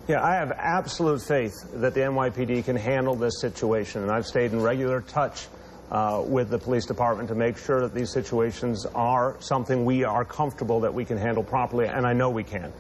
Yeah, I have absolute faith that the NYPD can handle this situation, and I've stayed in regular touch with the police department to make sure that these situations are something we are comfortable that we can handle properly, and I know we can.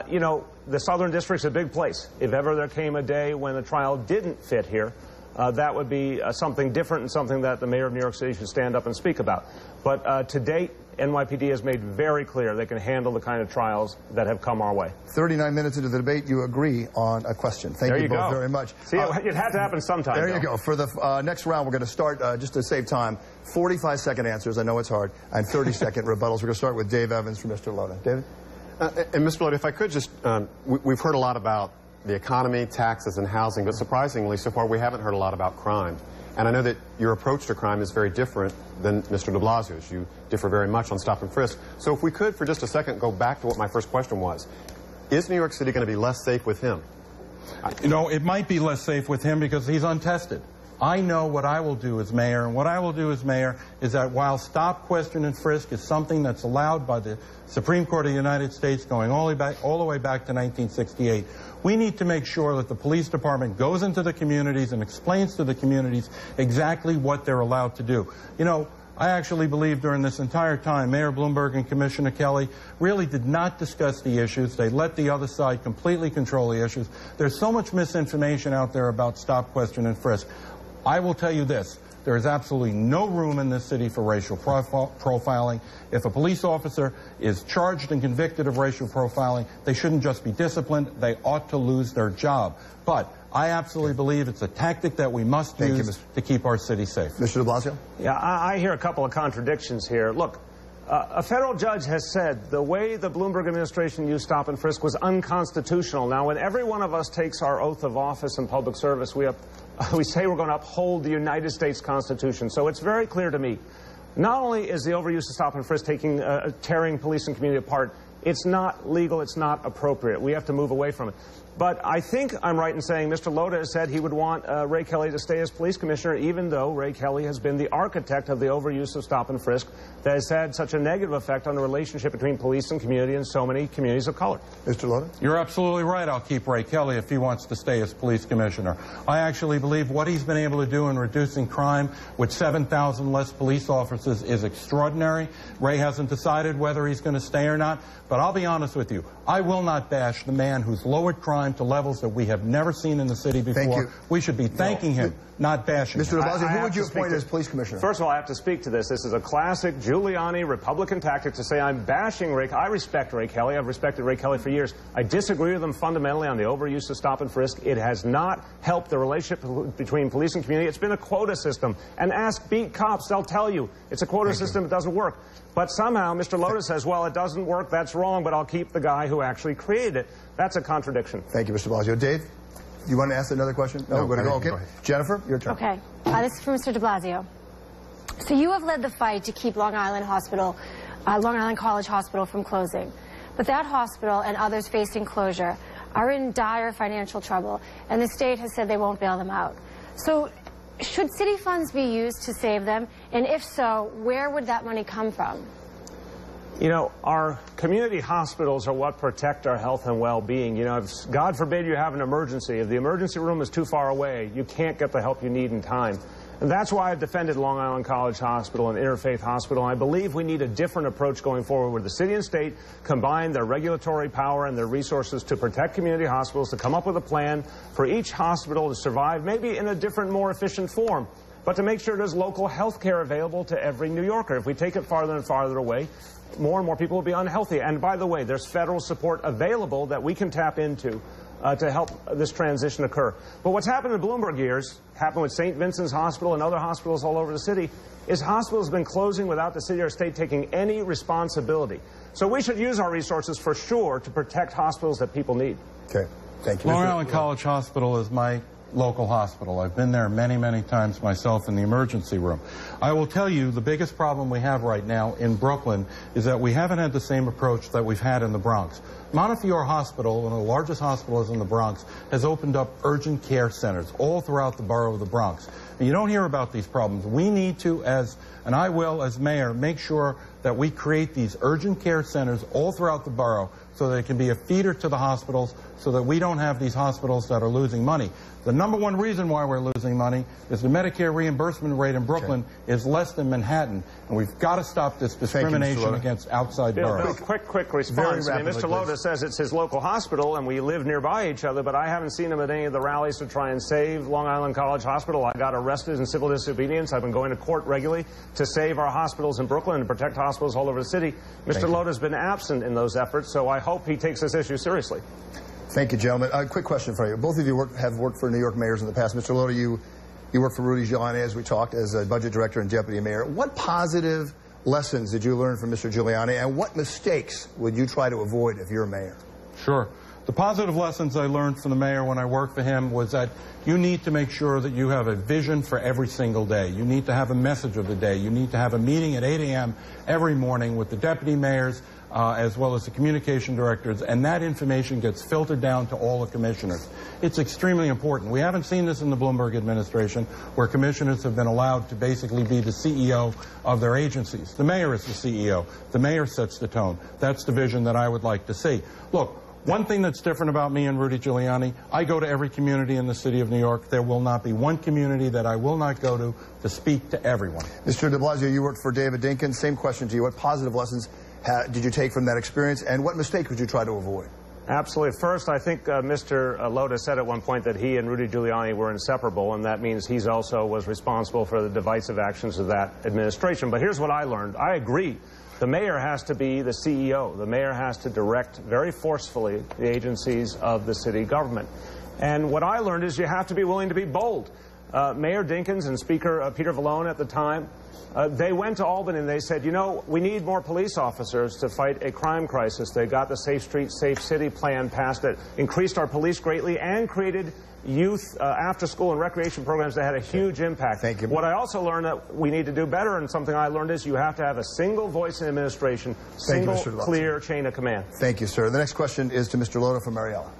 You know, the Southern District's a big place. If ever there came a day when the trial didn't fit here, that would be something different and something that the mayor of New York City should stand up and speak about. But to date, NYPD has made very clear they can handle the kind of trials that have come our way. 39 minutes into the debate, you agree on a question. Thank you both very much. See, it had to happen sometime. There you go. For the next round, we're going to start, just to save time, 45-second answers. I know it's hard. And 30-second rebuttals. We're going to start with Dave Evans from Mr. Lhota. David? And Mr. Lhota, if I could just, we've heard a lot about the economy, taxes, and housing, but surprisingly, so far we haven't heard a lot about crime. And I know that your approach to crime is very different than Mr. de Blasio's. You differ very much on stop and frisk. So if we could, for just a second, go back to what my first question was. Is New York City going to be less safe with him? You know, it might be less safe with him because he's untested. I know what I will do as mayor, and what I will do as mayor is that while stop, question, and frisk is something that's allowed by the Supreme Court of the United States going all the way back to 1968, we need to make sure that the police department goes into the communities and explains to the communities exactly what they're allowed to do. You know, I actually believe during this entire time, Mayor Bloomberg and Commissioner Kelly really did not discuss the issues. They let the other side completely control the issues. There's so much misinformation out there about stop, question, and frisk. I will tell you this. There is absolutely no room in this city for racial profiling. If a police officer is charged and convicted of racial profiling, they shouldn't just be disciplined. They ought to lose their job. But I absolutely believe it's a tactic that we must use to keep our city safe. Mr. de Blasio? Yeah, I hear a couple of contradictions here. Look, a federal judge has said the way the Bloomberg administration used stop and frisk was unconstitutional. Now, when every one of us takes our oath of office in public service, we say we're going to uphold the United States Constitution. So it's very clear to me, not only is the overuse of stop and frisk tearing police and community apart, it's not legal, it's not appropriate. We have to move away from it. But I think I'm right in saying Mr. Lhota has said he would want Ray Kelly to stay as police commissioner, even though Ray Kelly has been the architect of the overuse of stop and frisk that has had such a negative effect on the relationship between police and community in so many communities of color. Mr. Lhota? You're absolutely right. I'll keep Ray Kelly if he wants to stay as police commissioner. I actually believe what he's been able to do in reducing crime with 7,000 less police officers is extraordinary. Ray hasn't decided whether he's going to stay or not, but I'll be honest with you. I will not bash the man who's lowered crime to levels that we have never seen in the city before. Thank you. We should be thanking him, not bashing Mr. him. de Blasio, who would you appoint as police commissioner? First of all, I have to speak to this. This is a classic Giuliani Republican tactic to say I'm bashing Ray. I respect Ray Kelly. I've respected Ray Kelly for years. I disagree with him fundamentally on the overuse of stop and frisk. It has not helped the relationship between police and community. It's been a quota system. And ask beat cops. They'll tell you it's a quota system. It doesn't work. But somehow Mr. Lhota says, well, it doesn't work. That's wrong, but I'll keep the guy who actually created it. That's a contradiction. Thank you, Mr. Blasio. Dave, you want to ask another question? No, we're going to go. Okay. Go Jennifer, your turn. Okay. This is for Mr. de Blasio. So you have led the fight to keep Long Island College Hospital from closing. But that hospital and others facing closure are in dire financial trouble, and the state has said they won't bail them out. So should city funds be used to save them? And if so, where would that money come from? You know, our community hospitals are what protect our health and well-being. You know, if, God forbid you have an emergency, if the emergency room is too far away, you can't get the help you need in time. And that's why I've defended Long Island College Hospital and Interfaith Hospital. And I believe we need a different approach going forward where the city and state combine their regulatory power and their resources to protect community hospitals, to come up with a plan for each hospital to survive, maybe in a different, more efficient form, but to make sure there's local health care available to every New Yorker. If we take it farther and farther away, more and more people will be unhealthy. And by the way, there's federal support available that we can tap into to help this transition occur. But what's happened in Bloomberg years, happened with St. Vincent's Hospital and other hospitals all over the city, is hospitals have been closing without the city or state taking any responsibility. So we should use our resources for sure to protect hospitals that people need. Okay, thank you. Long Island College Hospital is my local hospital. I've been there many, many times myself in the emergency room. I will tell you the biggest problem we have right now in Brooklyn is that we haven't had the same approach that we've had in the Bronx. Montefiore Hospital, one of the largest hospitals in the Bronx, has opened up urgent care centers all throughout the borough of the Bronx. And you don't hear about these problems. We need to, and I will as mayor, make sure that we create these urgent care centers all throughout the borough so that it can be a feeder to the hospitals so that we don't have these hospitals that are losing money. The number one reason why we're losing money is the Medicare reimbursement rate in Brooklyn is less than Manhattan, and we've got to stop this discrimination against outside boroughs. Quick response. I mean, Mr. Lhota says it's his local hospital and we live nearby each other, but I haven't seen him at any of the rallies to try and save Long Island College Hospital. I got arrested in civil disobedience. I've been going to court regularly to save our hospitals in Brooklyn and protect hospitals all over the city. Mr. Lhota's been absent in those efforts, so I hope he takes this issue seriously. Thank you, gentlemen. A quick question for you. Both of you have worked for New York mayors in the past. Mr. Lhota, you worked for Rudy Giuliani, as we talked, as a budget director and deputy mayor. What positive lessons did you learn from Mr. Giuliani, and what mistakes would you try to avoid if you're mayor? Sure. The positive lessons I learned from the mayor when I worked for him was that you need to make sure that you have a vision for every single day. You need to have a message of the day. You need to have a meeting at 8 a.m. every morning with the deputy mayors as well as the communication directors, and that information gets filtered down to all the commissioners. It's extremely important. We haven't seen this in the Bloomberg administration, where commissioners have been allowed to basically be the CEO of their agencies. The mayor is the CEO. The mayor sets the tone. That's the vision that I would like to see. Look, one thing that's different about me and Rudy Giuliani, I go to every community in the city of New York. There will not be one community that I will not go to speak to everyone. Mr. de Blasio, you worked for David Dinkins. Same question to you. What positive lessons did you take from that experience, and what mistake would you try to avoid? Absolutely. First, I think Mr. Lhota said at one point that he and Rudy Giuliani were inseparable, and that means he's also was responsible for the divisive actions of that administration. But here's what I learned. I agree. The mayor has to be the CEO. The mayor has to direct very forcefully the agencies of the city government. And what I learned is you have to be willing to be bold. Mayor Dinkins and Speaker Peter Vallone at the time, they went to Albany and they said, you know, we need more police officers to fight a crime crisis. They got the Safe Street, Safe City plan passed that increased our police greatly and created youth after-school and recreation programs that had a huge impact. Thank you. What I also learned that we need to do better, and something I learned, is you have to have a single voice in administration, single clear chain of command. Thank you, sir. The next question is to Mr. Lhota from Mariella.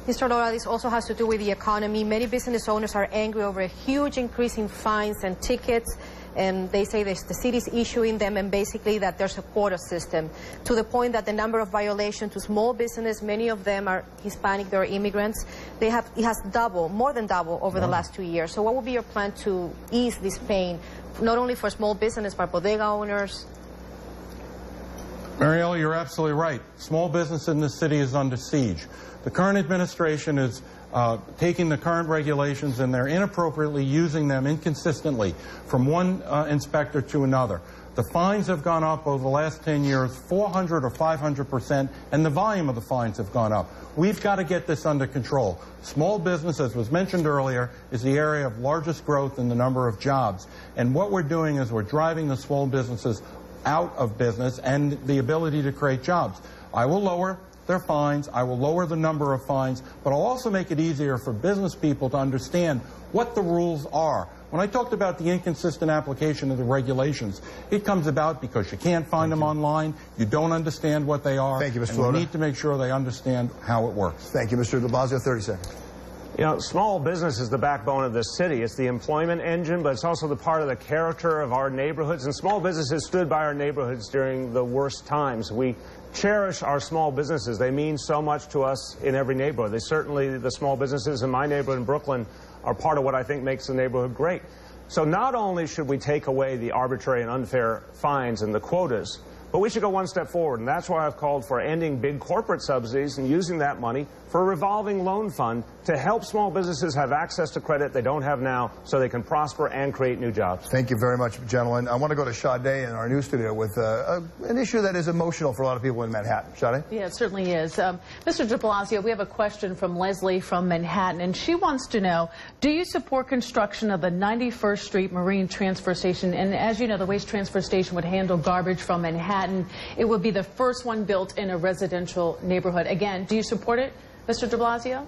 Mr. Lhota, this also has to do with the economy. Many business owners are angry over a huge increase in fines and tickets, and they say the city's issuing them, and basically that there's a quota system, to the point that the number of violations to small business, many of them are Hispanic, they're immigrants, it has doubled, more than doubled over the last 2 years. So what would be your plan to ease this pain, not only for small business, but bodega owners? Mariella, you're absolutely right. Small business in this city is under siege. The current administration is taking the current regulations and they're inappropriately using them inconsistently from one inspector to another. The fines have gone up over the last 10 years 400 or 500%, and the volume of the fines have gone up. We've got to get this under control. Small business, as was mentioned earlier, is the area of largest growth in the number of jobs. And what we're doing is we're driving the small businesses out of business and the ability to create jobs. I will lower their fines, I will lower the number of fines, but I'll also make it easier for business people to understand what the rules are. When I talked about the inconsistent application of the regulations, it comes about because you can't find them online, you don't understand what they are. Thank you, Mr. And Lhota. we need to make sure they understand how it works. Thank you, Mr. de Blasio. 30 seconds. You know, small business is the backbone of this city. It's the employment engine, but it's also the part of the character of our neighborhoods. And small businesses stood by our neighborhoods during the worst times. We cherish our small businesses. They mean so much to us in every neighborhood. They certainly, the small businesses in my neighborhood in Brooklyn, are part of what I think makes the neighborhood great. So not only should we take away the arbitrary and unfair fines and the quotas, but we should go one step forward, and that's why I've called for ending big corporate subsidies and using that money for a revolving loan fund to help small businesses have access to credit they don't have now so they can prosper and create new jobs. Thank you very much, gentlemen. I want to go to Sade in our news studio with an issue that is emotional for a lot of people in Manhattan. Sade? Yeah, it certainly is. Mr. de Blasio, we have a question from Leslie from Manhattan, and she wants to know, do you support construction of the 91st Street Marine Transfer Station? And as you know, the Waste Transfer Station would handle garbage from Manhattan. It would be the first one built in a residential neighborhood. Again, do you support it, Mr. de Blasio?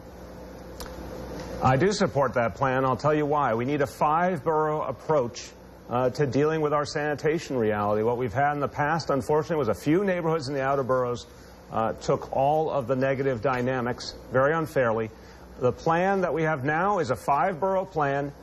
I do support that plan. I'll tell you why. We need a 5-borough approach to dealing with our sanitation reality. What we've had in the past, unfortunately, was a few neighborhoods in the outer boroughs took all of the negative dynamics very unfairly. The plan that we have now is a 5-borough plan,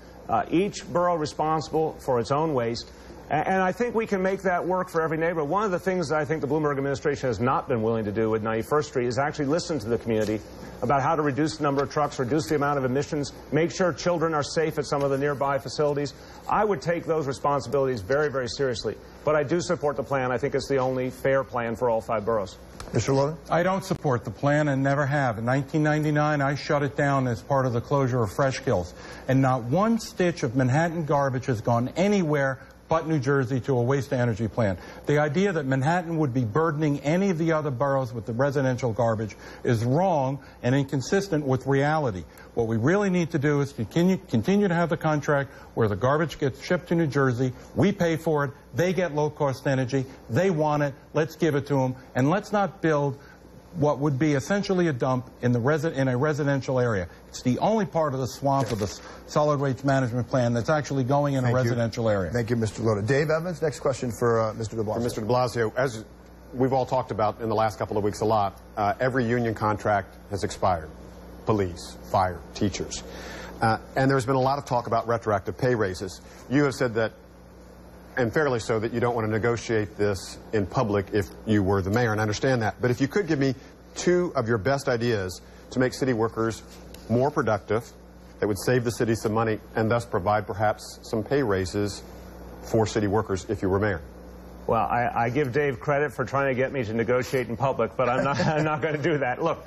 each borough responsible for its own waste. And I think we can make that work for every neighborhood. One of the things that I think the Bloomberg administration has not been willing to do with 91st Street is actually listen to the community about how to reduce the number of trucks, reduce the amount of emissions, make sure children are safe at some of the nearby facilities. I would take those responsibilities very, very seriously. But I do support the plan. I think it's the only fair plan for all 5 boroughs. Mr. Lhota? I don't support the plan and never have. In 1999, I shut it down as part of the closure of Fresh Kills. And not one stitch of Manhattan garbage has gone anywhere but New Jersey to a waste-to-energy plant. The idea that Manhattan would be burdening any of the other boroughs with the residential garbage is wrong and inconsistent with reality. What we really need to do is continue to have the contract where the garbage gets shipped to New Jersey, we pay for it, they get low-cost energy, they want it, let's give it to them, and let's not build what would be essentially a dump in a residential area. It's the only part of the swamp of the solid waste management plan that's actually going in a residential area. Thank you, Mr. Lhota. Dave Evans, next question for Mr. de Blasio. For Mr. de Blasio, as we've all talked about in the last couple of weeks a lot, every union contract has expired. Police, fire, teachers. And there's been a lot of talk about retroactive pay raises. You have said that, and fairly so, that you don't want to negotiate this in public if you were the mayor, and I understand that. But if you could give me 2 of your best ideas to make city workers more productive, that would save the city some money, and thus provide perhaps some pay raises for city workers if you were mayor. Well, I give Dave credit for trying to get me to negotiate in public, but I'm not going to do that. Look,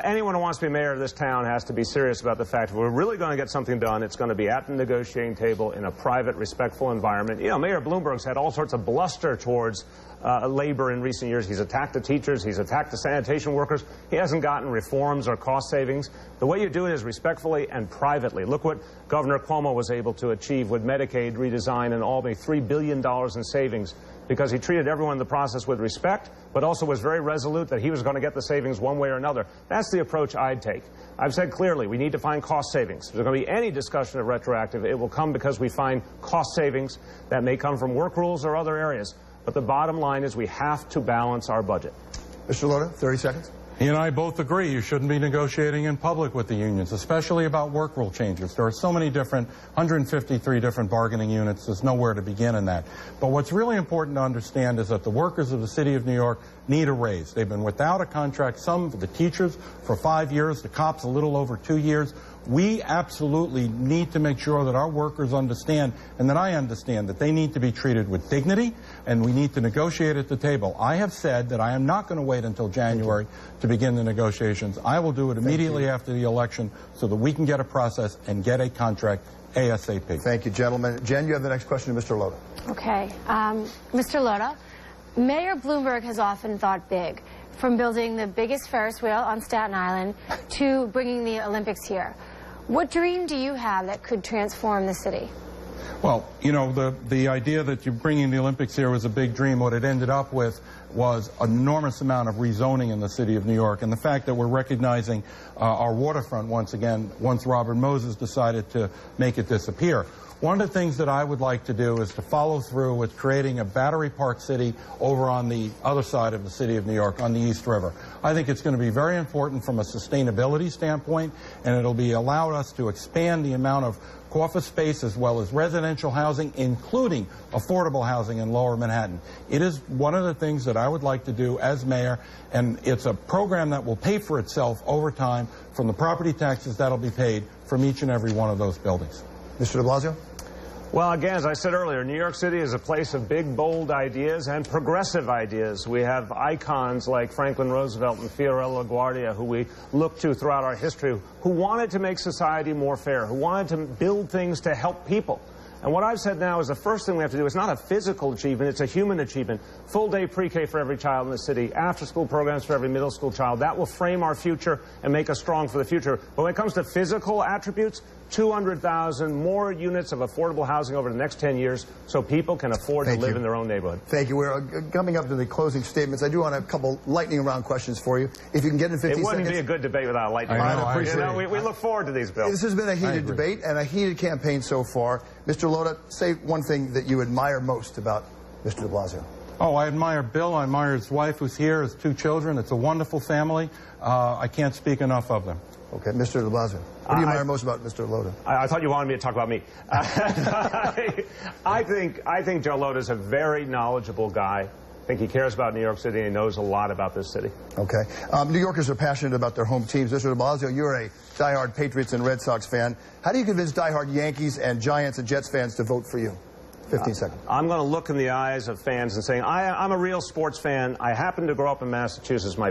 anyone who wants to be mayor of this town has to be serious about the fact that we're really going to get something done. It's going to be at the negotiating table in a private, respectful environment. You know, Mayor Bloomberg's had all sorts of bluster towards labor in recent years. He's attacked the teachers. He's attacked the sanitation workers. He hasn't gotten reforms or cost savings. The way you do it is respectfully and privately. Look what Governor Cuomo was able to achieve with Medicaid redesign in Albany, $3 billion in savings, because he treated everyone in the process with respect, but also was very resolute that he was going to get the savings one way or another. That's the approach I'd take. I've said clearly we need to find cost savings. If there's going to be any discussion of retroactive, it will come because we find cost savings that may come from work rules or other areas. But the bottom line is we have to balance our budget. Mr. Lhota, 30 seconds. He and I both agree you shouldn't be negotiating in public with the unions, especially about work rule changes. There are so many 153 different bargaining units, there's nowhere to begin in that. But what's really important to understand is that the workers of the city of New York need a raise. They've been without a contract, some of the teachers for 5 years, the cops a little over 2 years. We absolutely need to make sure that our workers understand, and that I understand, that they need to be treated with dignity, and we need to negotiate at the table. I have said that I am not going to wait until January to begin the negotiations. I will do it immediately after the election so that we can get a process and get a contract ASAP. Thank you, gentlemen. Jen, you have the next question to Mr. Lhota. Okay. Mr. Lhota, Mayor Bloomberg has often thought big, from building the biggest Ferris wheel on Staten Island to bringing the Olympics here. What dream do you have that could transform the city? Well, you know, the idea that you're bringing the Olympics here was a big dream. What it ended up with was an enormous amount of rezoning in the city of New York, and the fact that we're recognizing our waterfront once again, once Robert Moses decided to make it disappear. One of the things that I would like to do is to follow through with creating a Battery Park City over on the other side of the city of New York, on the East River. I think it's going to be very important from a sustainability standpoint, and it'll be allowed us to expand the amount of office space as well as residential housing, including affordable housing in Lower Manhattan. It is one of the things that I would like to do as mayor, and it's a program that will pay for itself over time from the property taxes that'll be paid from each and every one of those buildings. Mr. de Blasio? Well, again, as I said earlier, New York City is a place of big, bold ideas and progressive ideas. We have icons like Franklin Roosevelt and Fiorello LaGuardia, who we look to throughout our history, who wanted to make society more fair, who wanted to build things to help people. And what I've said now is the first thing we have to do is not a physical achievement, it's a human achievement. Full-day pre-K for every child in the city, after-school programs for every middle school child. That will frame our future and make us strong for the future. But when it comes to physical attributes, 200,000 more units of affordable housing over the next 10 years so people can afford to live in their own neighborhood. Thank you. We're coming up to the closing statements. I do want a couple lightning round questions for you. If you can get in 50 seconds. It wouldn't be a good debate without a lightning round. We look forward to these bills. This has been a heated debate and a heated campaign so far. Mr. Lhota, say one thing that you admire most about Mr. de Blasio. Oh, I admire Bill. I admire his wife who's here, his 2 children. It's a wonderful family. I can't speak enough of them. Okay, Mr. de Blasio. What do you admire most about Mr. Lhota? I thought you wanted me to talk about me. I think Joe Lhota is a very knowledgeable guy. I think he cares about New York City and he knows a lot about this city. Okay. New Yorkers are passionate about their home teams. Mr. de Blasio, you're a diehard Patriots and Red Sox fan. How do you convince diehard Yankees and Giants and Jets fans to vote for you? 15 seconds. I'm going to look in the eyes of fans and saying, I'm a real sports fan. I happen to grow up in Massachusetts. My